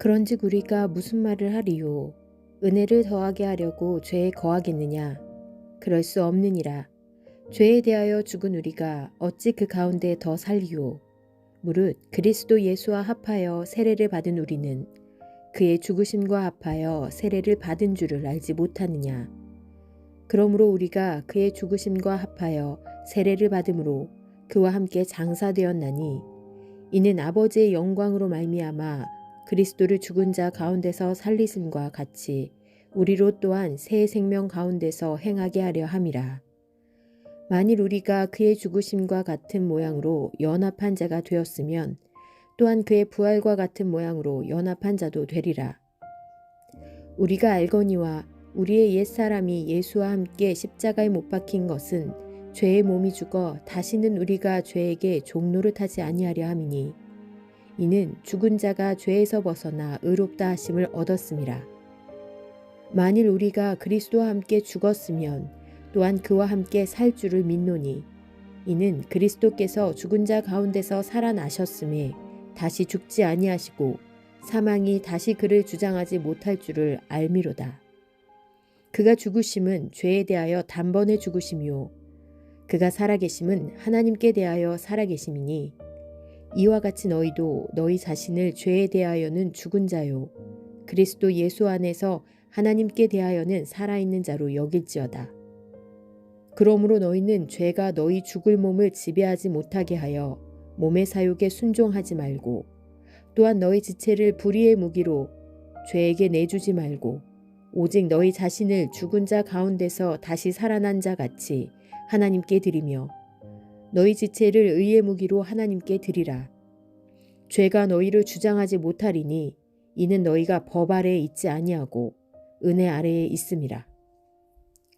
그런즉 우리가 무슨 말을 하리요? 은혜를 더하게 하려고 죄에 거하겠느냐? 그럴 수 없느니라. 죄에 대하여 죽은 우리가 어찌 그 가운데 더 살리요? 무릇 그리스도 예수와 합하여 세례를 받은 우리는 그의 죽으심과 합하여 세례를 받은 줄을 알지 못하느냐? 그러므로 우리가 그의 죽으심과 합하여 세례를 받음으로 그와 함께 장사되었나니 이는 아버지의 영광으로 말미암아 그리스도를 죽은 자 가운데서 살리심과 같이 우리로 또한 새 생명 가운데서 행하게 하려 함이라. 만일 우리가 그의 죽으심과 같은 모양으로 연합한 자가 되었으면 또한 그의 부활과 같은 모양으로 연합한 자도 되리라. 우리가 알거니와 우리의 옛사람이 예수와 함께 십자가에 못 박힌 것은 죄의 몸이 죽어 다시는 우리가 죄에게 종노릇하지 아니하려 함이니 이는 죽은 자가 죄에서 벗어나 의롭다 하심을 얻었음이라. 만일 우리가 그리스도와 함께 죽었으면 또한 그와 함께 살 줄을 믿노니 이는 그리스도께서 죽은 자 가운데서 살아나셨음에 다시 죽지 아니하시고 사망이 다시 그를 주장하지 못할 줄을 알미로다. 그가 죽으심은 죄에 대하여 단번에 죽으심이요 그가 살아계심은 하나님께 대하여 살아계심이니 이와 같이 너희도 너희 자신을 죄에 대하여는 죽은 자요 그리스도 예수 안에서 하나님께 대하여는 살아있는 자로 여길지어다. 그러므로 너희는 죄가 너희 죽을 몸을 지배하지 못하게 하여 몸의 사욕에 순종하지 말고 또한 너희 지체를 불의의 무기로 죄에게 내주지 말고 오직 너희 자신을 죽은 자 가운데서 다시 살아난 자 같이 하나님께 드리며 너희 지체를 의의 무기로 하나님께 드리라. 죄가 너희를 주장하지 못하리니 이는 너희가 법 아래에 있지 아니하고 은혜 아래에 있음이라.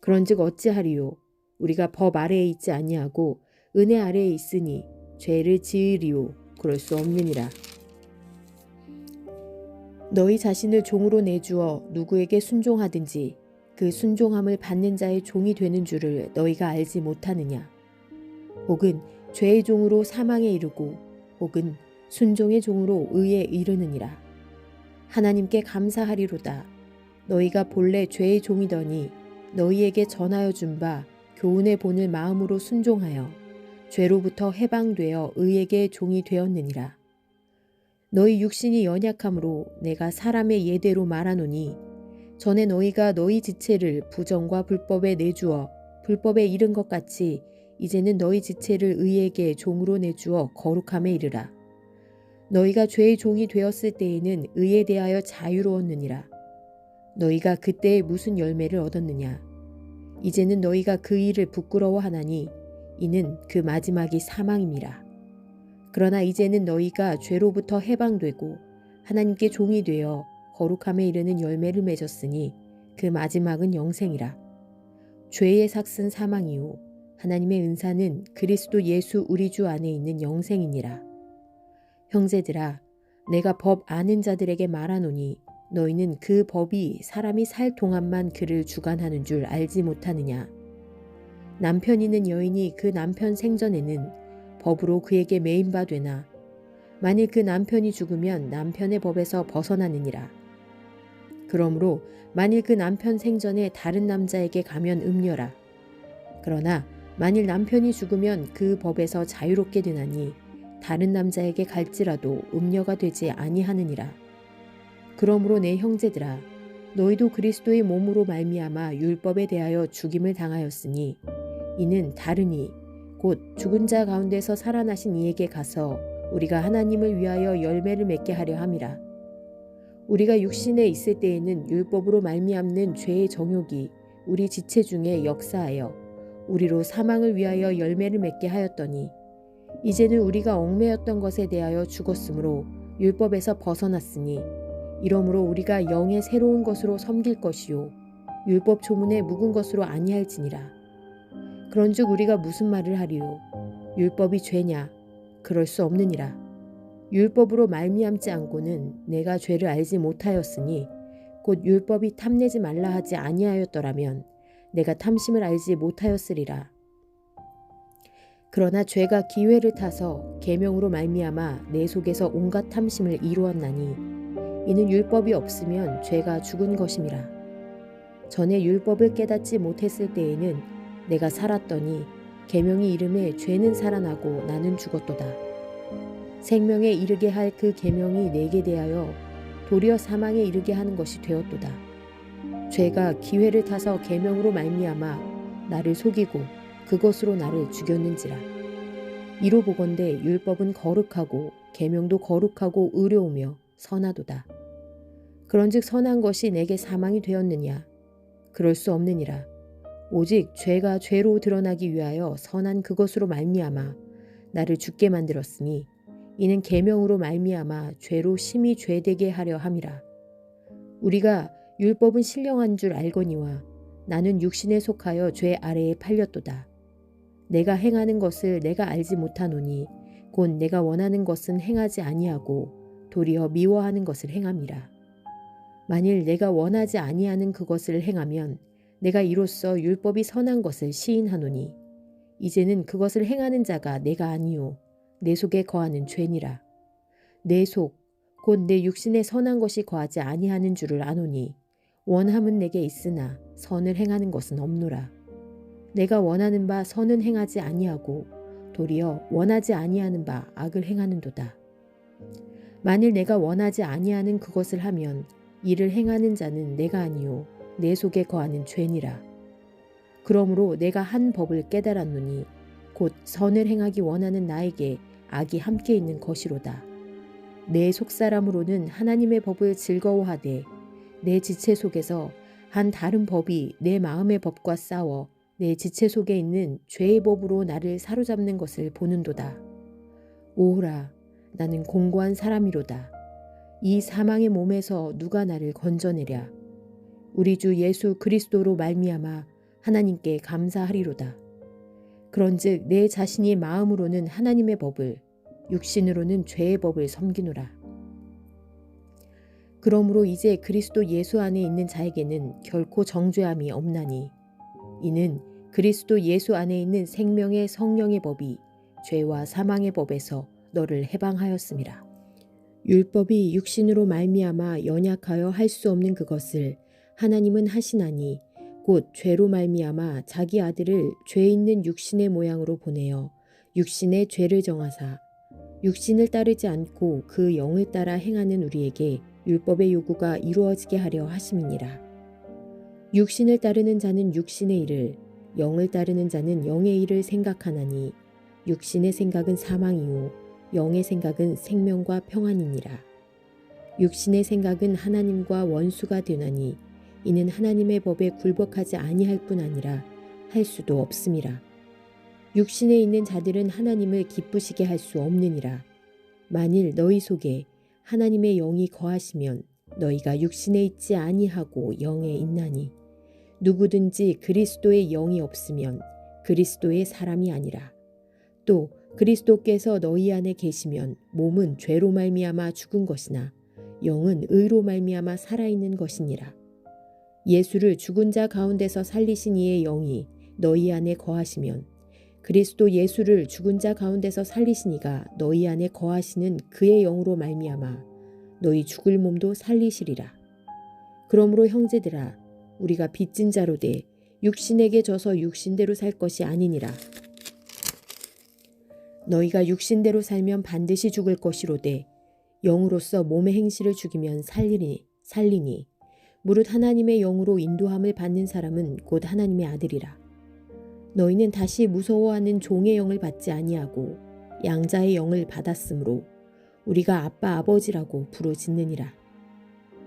그런즉 어찌하리요? 우리가 법 아래에 있지 아니하고 은혜 아래에 있으니 죄를 지으리요? 그럴 수 없느니라. 너희 자신을 종으로 내주어 누구에게 순종하든지 그 순종함을 받는 자의 종이 되는 줄을 너희가 알지 못하느냐? 혹은 죄의 종으로 사망에 이르고 혹은 순종의 종으로 의에 이르느니라. 하나님께 감사하리로다. 너희가 본래 죄의 종이더니 너희에게 전하여 준 바 교훈의 본을 마음으로 순종하여 죄로부터 해방되어 의에게 종이 되었느니라. 너희 육신이 연약함으로 내가 사람의 예대로 말하노니 전에 너희가 너희 지체를 부정과 불법에 내주어 불법에 이른 것 같이 이제는 너희 지체를 의에게 종으로 내주어 거룩함에 이르라. 너희가 죄의 종이 되었을 때에는 의에 대하여 자유로웠느니라. 너희가 그때에 무슨 열매를 얻었느냐? 이제는 너희가 그 일을 부끄러워하나니 이는 그 마지막이 사망임이라. 그러나 이제는 너희가 죄로부터 해방되고 하나님께 종이 되어 거룩함에 이르는 열매를 맺었으니 그 마지막은 영생이라. 죄의 삭은 사망이요 하나님의 은사는 그리스도 예수 우리 주 안에 있는 영생이니라. 형제들아, 내가 법 아는 자들에게 말하노니 너희는 그 법이 사람이 살 동안만 그를 주관하는 줄 알지 못하느냐? 남편 있는 여인이 그 남편 생전에는 법으로 그에게 매인 바 되나 만일 그 남편이 죽으면 남편의 법에서 벗어나느니라. 그러므로 만일 그 남편 생전에 다른 남자에게 가면 음녀라. 그러나 만일 남편이 죽으면 그 법에서 자유롭게 되나니 다른 남자에게 갈지라도 음녀가 되지 아니하느니라. 그러므로 내 형제들아, 너희도 그리스도의 몸으로 말미암아 율법에 대하여 죽임을 당하였으니 이는 다르니 곧 죽은 자 가운데서 살아나신 이에게 가서 우리가 하나님을 위하여 열매를 맺게 하려 함이라. 우리가 육신에 있을 때에는 율법으로 말미암는 죄의 정욕이 우리 지체 중에 역사하여 우리로 사망을 위하여 열매를 맺게 하였더니 이제는 우리가 얽매였던 것에 대하여 죽었으므로 율법에서 벗어났으니 이러므로 우리가 영의 새로운 것으로 섬길 것이요 율법 조문에 묵은 것으로 아니할지니라. 그런즉 우리가 무슨 말을 하리요? 율법이 죄냐? 그럴 수 없느니라. 율법으로 말미암지 않고는 내가 죄를 알지 못하였으니 곧 율법이 탐내지 말라 하지 아니하였더라면 내가 탐심을 알지 못하였으리라. 그러나 죄가 기회를 타서 계명으로 말미암아 내 속에서 온갖 탐심을 이루었나니 이는 율법이 없으면 죄가 죽은 것임이라. 전에 율법을 깨닫지 못했을 때에는 내가 살았더니 계명이 이름에 죄는 살아나고 나는 죽었도다. 생명에 이르게 할 그 계명이 내게 대하여 도리어 사망에 이르게 하는 것이 되었도다. 죄가 기회를 타서 계명으로 말미암아 나를 속이고 그것으로 나를 죽였는지라. 이로 보건대 율법은 거룩하고 계명도 거룩하고 의로우며 선하도다. 그런즉 선한 것이 내게 사망이 되었느냐? 그럴 수 없느니라. 오직 죄가 죄로 드러나기 위하여 선한 그것으로 말미암아 나를 죽게 만들었으니 이는 계명으로 말미암아 죄로 심히 죄되게 하려 함이라. 우리가 율법은 신령한 줄 알거니와 나는 육신에 속하여 죄 아래에 팔렸도다. 내가 행하는 것을 내가 알지 못하노니 곧 내가 원하는 것은 행하지 아니하고 도리어 미워하는 것을 행함이라. 만일 내가 원하지 아니하는 그것을 행하면 내가 이로써 율법이 선한 것을 시인하노니 이제는 그것을 행하는 자가 내가 아니요 내 속에 거하는 죄니라. 내 속 곧 내 육신에 선한 것이 거하지 아니하는 줄을 아노니 원함은 내게 있으나 선을 행하는 것은 없노라. 내가 원하는 바 선은 행하지 아니하고 도리어 원하지 아니하는 바 악을 행하는도다. 만일 내가 원하지 아니하는 그것을 하면 이를 행하는 자는 내가 아니요 내 속에 거하는 죄니라. 그러므로 내가 한 법을 깨달았노니 곧 선을 행하기 원하는 나에게 악이 함께 있는 것이로다. 내 속사람으로는 하나님의 법을 즐거워하되 내 지체 속에서 한 다른 법이 내 마음의 법과 싸워 내 지체 속에 있는 죄의 법으로 나를 사로잡는 것을 보는도다. 오호라, 나는 공고한 사람이로다. 이 사망의 몸에서 누가 나를 건져내랴. 우리 주 예수 그리스도로 말미암아 하나님께 감사하리로다. 그런즉 내 자신이 마음으로는 하나님의 법을 육신으로는 죄의 법을 섬기노라. 그러므로 이제 그리스도 예수 안에 있는 자에게는 결코 정죄함이 없나니 이는 그리스도 예수 안에 있는 생명의 성령의 법이 죄와 사망의 법에서 너를 해방하였음이라. 율법이 육신으로 말미암아 연약하여 할 수 없는 그것을 하나님은 하시나니 곧 죄로 말미암아 자기 아들을 죄 있는 육신의 모양으로 보내어 육신의 죄를 정하사 육신을 따르지 않고 그 영을 따라 행하는 우리에게 율법의 요구가 이루어지게 하려 하심이니라. 육신을 따르는 자는 육신의 일을, 영을 따르는 자는 영의 일을 생각하나니 육신의 생각은 사망이요 영의 생각은 생명과 평안이니라. 육신의 생각은 하나님과 원수가 되나니 이는 하나님의 법에 굴복하지 아니할 뿐 아니라 할 수도 없음이라. 육신에 있는 자들은 하나님을 기쁘시게 할 수 없느니라. 만일 너희 속에 하나님의 영이 거하시면 너희가 육신에 있지 아니하고 영에 있나니 누구든지 그리스도의 영이 없으면 그리스도의 사람이 아니라. 또 그리스도께서 너희 안에 계시면 몸은 죄로 말미암아 죽은 것이나 영은 의로 말미암아 살아있는 것이니라. 예수를 죽은 자 가운데서 살리신 이의 영이 너희 안에 거하시면 그리스도 예수를 죽은 자 가운데서 살리신 이가 너희 안에 거하시는 그의 영으로 말미암아 너희 죽을 몸도 살리시리라. 그러므로 형제들아 우리가 빚진 자로 돼 육신에게 져서 육신대로 살 것이 아니니라. 너희가 육신대로 살면 반드시 죽을 것이로되 영으로서 몸의 행실을 죽이면 살리니 무릇 하나님의 영으로 인도함을 받는 사람은 곧 하나님의 아들이라. 너희는 다시 무서워하는 종의 영을 받지 아니하고 양자의 영을 받았으므로 우리가 아빠 아버지라고 부르짖느니라.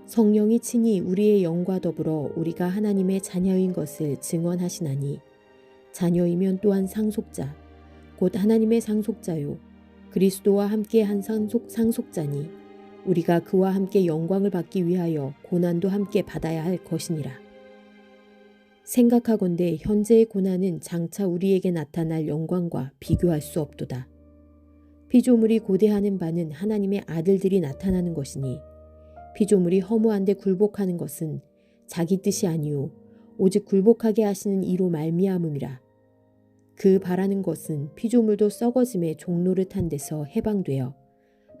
성령이 친히 우리의 영과 더불어 우리가 하나님의 자녀인 것을 증언하시나니 자녀이면 또한 상속자 곧 하나님의 상속자요 그리스도와 함께 한 상속자니 우리가 그와 함께 영광을 받기 위하여 고난도 함께 받아야 할 것이니라. 생각하건대 현재의 고난은 장차 우리에게 나타날 영광과 비교할 수 없도다. 피조물이 고대하는 바는 하나님의 아들들이 나타나는 것이니 피조물이 허무한데 굴복하는 것은 자기 뜻이 아니요 오직 굴복하게 하시는 이로 말미암음이라. 그 바라는 것은 피조물도 썩어짐의 종로를 탄 데서 해방되어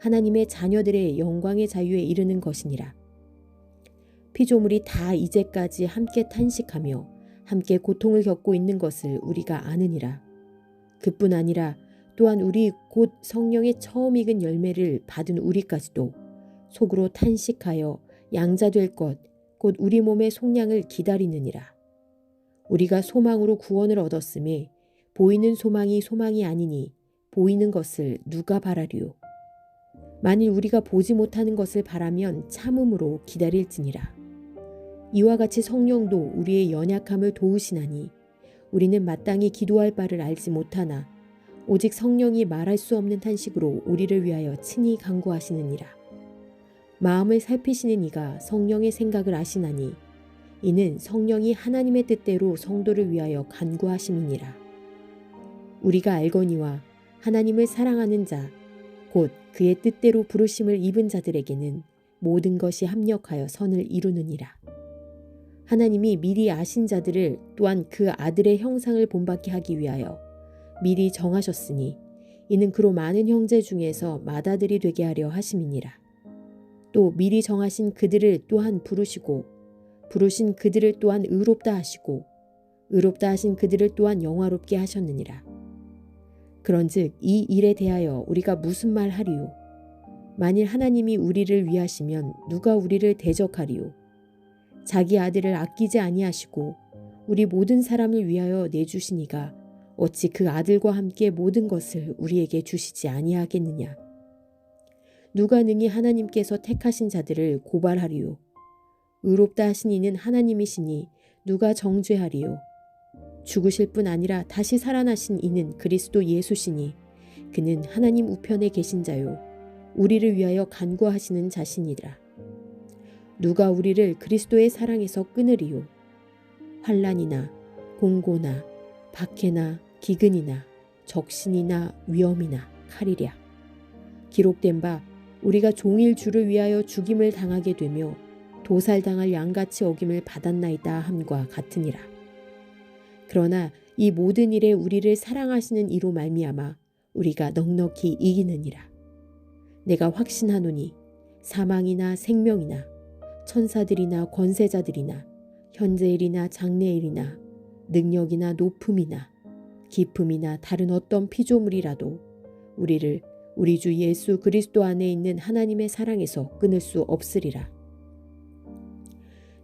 하나님의 자녀들의 영광의 자유에 이르는 것이니라. 피조물이 다 이제까지 함께 탄식하며 함께 고통을 겪고 있는 것을 우리가 아느니라. 그뿐 아니라 또한 우리 곧 성령의 처음 익은 열매를 받은 우리까지도 속으로 탄식하여 양자될 것 곧 우리 몸의 속량을 기다리느니라. 우리가 소망으로 구원을 얻었음에 보이는 소망이 소망이 아니니 보이는 것을 누가 바라리요. 만일 우리가 보지 못하는 것을 바라면 참음으로 기다릴지니라. 이와 같이 성령도 우리의 연약함을 도우시나니 우리는 마땅히 기도할 바를 알지 못하나 오직 성령이 말할 수 없는 탄식으로 우리를 위하여 친히 간구하시느니라. 마음을 살피시는 이가 성령의 생각을 아시나니 이는 성령이 하나님의 뜻대로 성도를 위하여 간구하심이니라. 우리가 알거니와 하나님을 사랑하는 자 곧 그의 뜻대로 부르심을 입은 자들에게는 모든 것이 합력하여 선을 이루느니라. 하나님이 미리 아신 자들을 또한 그 아들의 형상을 본받게 하기 위하여 미리 정하셨으니 이는 그로 많은 형제 중에서 맏아들이 되게 하려 하심이니라. 또 미리 정하신 그들을 또한 부르시고 부르신 그들을 또한 의롭다 하시고 의롭다 하신 그들을 또한 영화롭게 하셨느니라. 그런즉 이 일에 대하여 우리가 무슨 말 하리요? 만일 하나님이 우리를 위하시면 누가 우리를 대적하리요? 자기 아들을 아끼지 아니하시고 우리 모든 사람을 위하여 내주시니가 어찌 그 아들과 함께 모든 것을 우리에게 주시지 아니하겠느냐? 누가 능히 하나님께서 택하신 자들을 고발하리요? 의롭다 하신 이는 하나님이시니 누가 정죄하리요? 죽으실 뿐 아니라 다시 살아나신 이는 그리스도 예수시니 그는 하나님 우편에 계신 자요 우리를 위하여 간구하시는 자신이라. 누가 우리를 그리스도의 사랑에서 끊으리요? 환난이나 공고나 박해나 기근이나 적신이나 위험이나 칼이랴. 기록된 바 우리가 종일 주를 위하여 죽임을 당하게 되며 도살당할 양같이 어김을 받았나이다 함과 같으니라. 그러나 이 모든 일에 우리를 사랑하시는 이로 말미암아 우리가 넉넉히 이기느니라. 내가 확신하노니 사망이나 생명이나 천사들이나 권세자들이나 현재일이나 장래일이나 능력이나 높음이나 깊음이나 다른 어떤 피조물이라도 우리를 우리 주 예수 그리스도 안에 있는 하나님의 사랑에서 끊을 수 없으리라.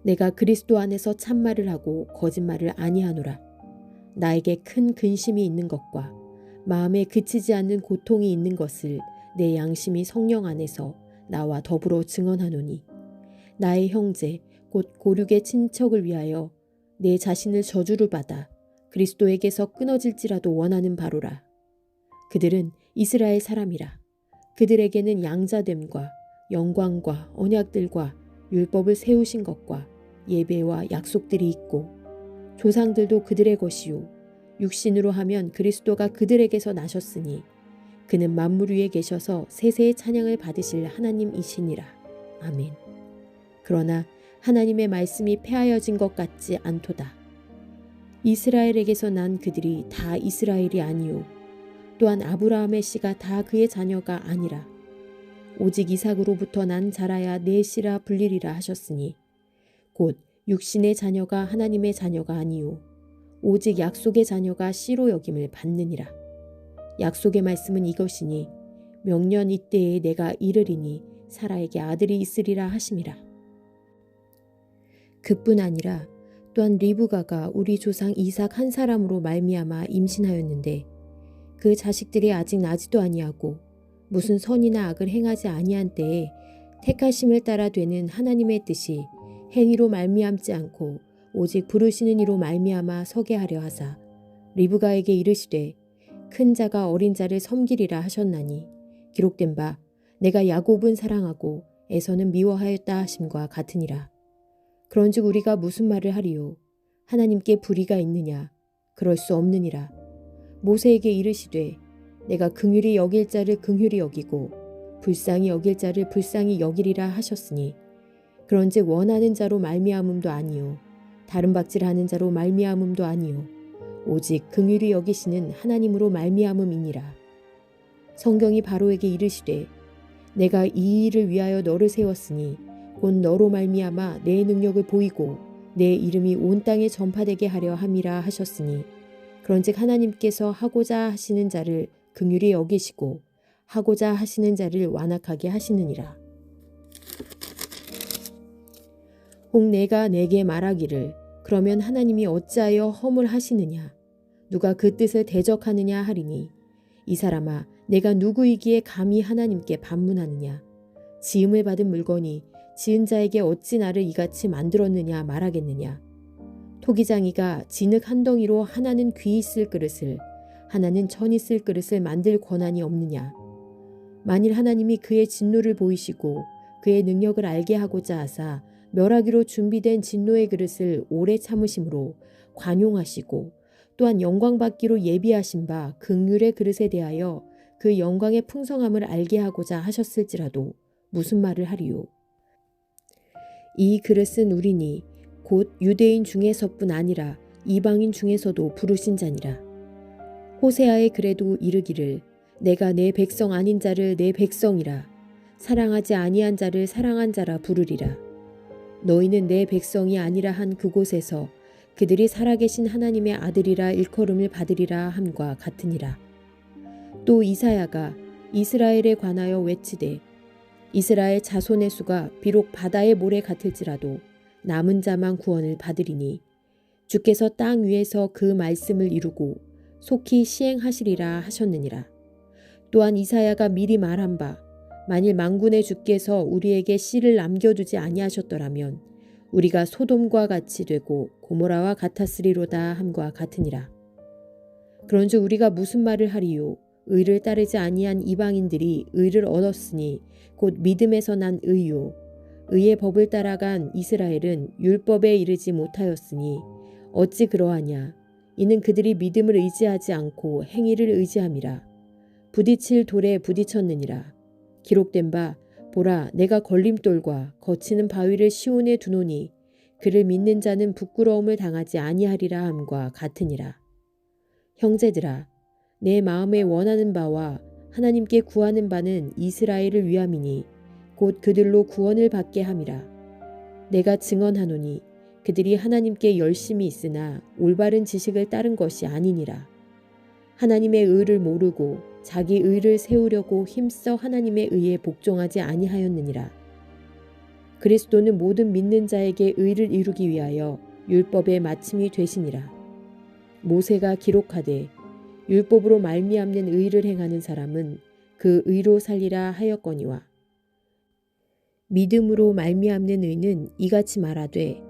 내가 그리스도 안에서 참말을 하고 거짓말을 아니하노라. 나에게 큰 근심이 있는 것과 마음에 그치지 않는 고통이 있는 것을 내 양심이 성령 안에서 나와 더불어 증언하노니 나의 형제 곧 고륙의 친척을 위하여 내 자신을 저주를 받아 그리스도에게서 끊어질지라도 원하는 바로라. 그들은 이스라엘 사람이라. 그들에게는 양자됨과 영광과 언약들과 율법을 세우신 것과 예배와 약속들이 있고 조상들도 그들의 것이요 육신으로 하면 그리스도가 그들에게서 나셨으니 그는 만물 위에 계셔서 세세의 찬양을 받으실 하나님이시니라. 아멘. 그러나 하나님의 말씀이 폐하여진 것 같지 않도다. 이스라엘에게서 난 그들이 다 이스라엘이 아니요 또한 아브라함의 씨가 다 그의 자녀가 아니라 오직 이삭으로부터 난 자라야 내 씨라 불리리라 하셨으니 곧 육신의 자녀가 하나님의 자녀가 아니요 오직 약속의 자녀가 씨로 여김을 받느니라. 약속의 말씀은 이것이니 명년 이때에 내가 이르리니 사라에게 아들이 있으리라 하심이라. 그뿐 아니라 또한 리브가가 우리 조상 이삭 한 사람으로 말미암아 임신하였는데 그 자식들이 아직 나지도 아니하고 무슨 선이나 악을 행하지 아니한 때에 택하심을 따라 되는 하나님의 뜻이 행위로 말미암지 않고 오직 부르시는 이로 말미암아 서게 하려 하사 리브가에게 이르시되 큰 자가 어린 자를 섬기리라 하셨나니 기록된 바 내가 야곱은 사랑하고 에서는 미워하였다 하심과 같으니라. 그런즉 우리가 무슨 말을 하리요? 하나님께 불의가 있느냐? 그럴 수 없느니라. 모세에게 이르시되 내가 긍휼히 여길 자를 긍휼히 여기고 불쌍히 여길 자를 불쌍히 여기리라 하셨으니 그런즉 원하는 자로 말미암음도 아니요 다른 박질하는 자로 말미암음도 아니요 오직 긍휼히 여기시는 하나님으로 말미암음이니라. 성경이 바로에게 이르시되 내가 이 일을 위하여 너를 세웠으니 곧 너로 말미암아 내 능력을 보이고 내 이름이 온 땅에 전파되게 하려 함이라 하셨으니 그런즉 하나님께서 하고자 하시는 자를 긍휼히 여기시고 하고자 하시는 자를 완악하게 하시느니라. 혹 내가 내게 말하기를 그러면 하나님이 어찌하여 허물 하시느냐 누가 그 뜻을 대적하느냐 하리니 이 사람아 내가 누구이기에 감히 하나님께 반문하느냐 지음을 받은 물건이 지은 자에게 어찌 나를 이같이 만들었느냐 말하겠느냐 토기장이가 진흙 한 덩이로 하나는 귀 있을 그릇을 하나는 천 있을 그릇을 만들 권한이 없느냐 만일 하나님이 그의 진노를 보이시고 그의 능력을 알게 하고자 하사 멸하기로 준비된 진노의 그릇을 오래 참으심으로 관용하시고 또한 영광받기로 예비하신 바 긍휼의 그릇에 대하여 그 영광의 풍성함을 알게 하고자 하셨을지라도 무슨 말을 하리요. 이 그릇은 우리니 곧 유대인 중에서뿐 아니라 이방인 중에서도 부르신 자니라. 호세아의 글에도 이르기를 내가 내 백성 아닌 자를 내 백성이라 사랑하지 아니한 자를 사랑한 자라 부르리라. 너희는 내 백성이 아니라 한 그곳에서 그들이 살아계신 하나님의 아들이라 일컬음을 받으리라 함과 같으니라. 또 이사야가 이스라엘에 관하여 외치되 이스라엘 자손의 수가 비록 바다의 모래 같을지라도 남은 자만 구원을 받으리니 주께서 땅 위에서 그 말씀을 이루고 속히 시행하시리라 하셨느니라. 또한 이사야가 미리 말한 바 만일 만군의 주께서 우리에게 씨를 남겨두지 아니하셨더라면 우리가 소돔과 같이 되고 고모라와 같았으리로다 함과 같으니라. 그런즉 우리가 무슨 말을 하리요 의를 따르지 아니한 이방인들이 의를 얻었으니 곧 믿음에서 난 의요 의의 법을 따라간 이스라엘은 율법에 이르지 못하였으니 어찌 그러하냐 이는 그들이 믿음을 의지하지 않고 행위를 의지함이라. 부딪힐 돌에 부딪혔느니라. 기록된 바 보라 내가 걸림돌과 거치는 바위를 시온에 두노니 그를 믿는 자는 부끄러움을 당하지 아니하리라 함과 같으니라. 형제들아 내 마음에 원하는 바와 하나님께 구하는 바는 이스라엘을 위함이니 곧 그들로 구원을 받게 함이라. 내가 증언하노니 그들이 하나님께 열심히 있으나 올바른 지식을 따른 것이 아니니라. 하나님의 의를 모르고 자기 의를 세우려고 힘써 하나님의 의에 복종하지 아니하였느니라. 그리스도는 모든 믿는 자에게 의를 이루기 위하여 율법의 마침이 되시니라. 모세가 기록하되 율법으로 말미암는 의를 행하는 사람은 그 의로 살리라 하였거니와 믿음으로 말미암는 의는 이같이 말하되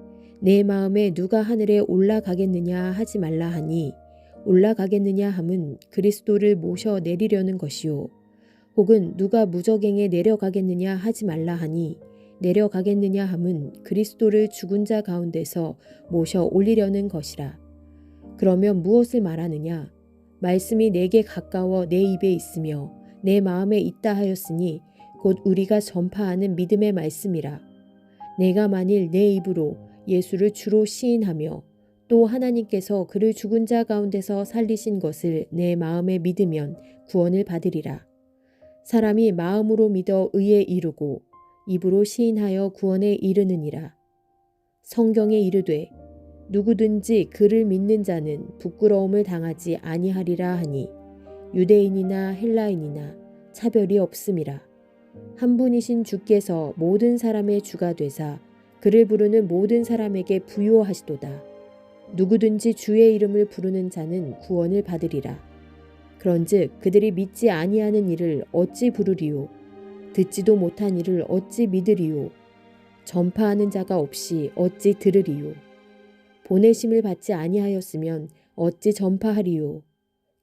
내 마음에 누가 하늘에 올라가겠느냐 하지 말라 하니 올라가겠느냐 함은 그리스도를 모셔 내리려는 것이요 혹은 누가 무저갱에 내려가겠느냐 하지 말라 하니 내려가겠느냐 함은 그리스도를 죽은 자 가운데서 모셔 올리려는 것이라. 그러면 무엇을 말하느냐 말씀이 내게 가까워 내 입에 있으며 내 마음에 있다 하였으니 곧 우리가 전파하는 믿음의 말씀이라. 내가 만일 내 입으로 예수를 주로 시인하며 또 하나님께서 그를 죽은 자 가운데서 살리신 것을 내 마음에 믿으면 구원을 받으리라. 사람이 마음으로 믿어 의에 이르고 입으로 시인하여 구원에 이르느니라. 성경에 이르되 누구든지 그를 믿는 자는 부끄러움을 당하지 아니하리라 하니 유대인이나 헬라인이나 차별이 없음이라. 한 분이신 주께서 모든 사람의 주가 되사 그를 부르는 모든 사람에게 부요하시도다. 누구든지 주의 이름을 부르는 자는 구원을 받으리라. 그런즉 그들이 믿지 아니하는 이를 어찌 부르리요 듣지도 못한 이를 어찌 믿으리요 전파하는 자가 없이 어찌 들으리요 보내심을 받지 아니하였으면 어찌 전파하리요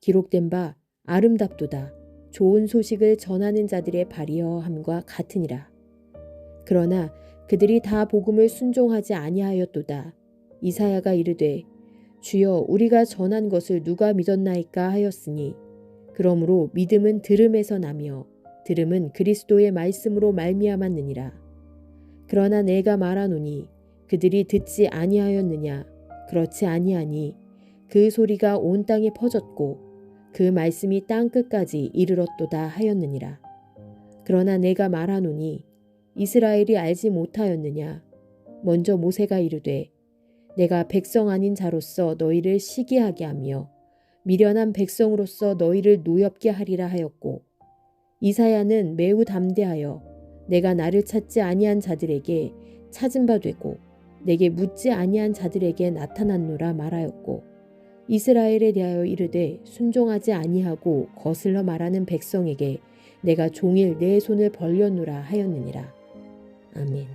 기록된 바 아름답도다 좋은 소식을 전하는 자들의 발이여 함과 같으니라. 그러나 그들이 다 복음을 순종하지 아니하였도다. 이사야가 이르되 주여 우리가 전한 것을 누가 믿었나이까 하였으니 그러므로 믿음은 들음에서 나며 들음은 그리스도의 말씀으로 말미암았느니라. 그러나 내가 말하노니 그들이 듣지 아니하였느냐 그렇지 아니하니 그 소리가 온 땅에 퍼졌고 그 말씀이 땅 끝까지 이르렀도다 하였느니라. 그러나 내가 말하노니 이스라엘이 알지 못하였느냐. 먼저 모세가 이르되 내가 백성 아닌 자로서 너희를 시기하게 하며 미련한 백성으로서 너희를 노엽게 하리라 하였고, 이사야는 매우 담대하여 내가 나를 찾지 아니한 자들에게 찾은 바 되고 내게 묻지 아니한 자들에게 나타났노라 말하였고, 이스라엘에 대하여 이르되 순종하지 아니하고 거슬러 말하는 백성에게 내가 종일 내 손을 벌렸노라 하였느니라. 아멘.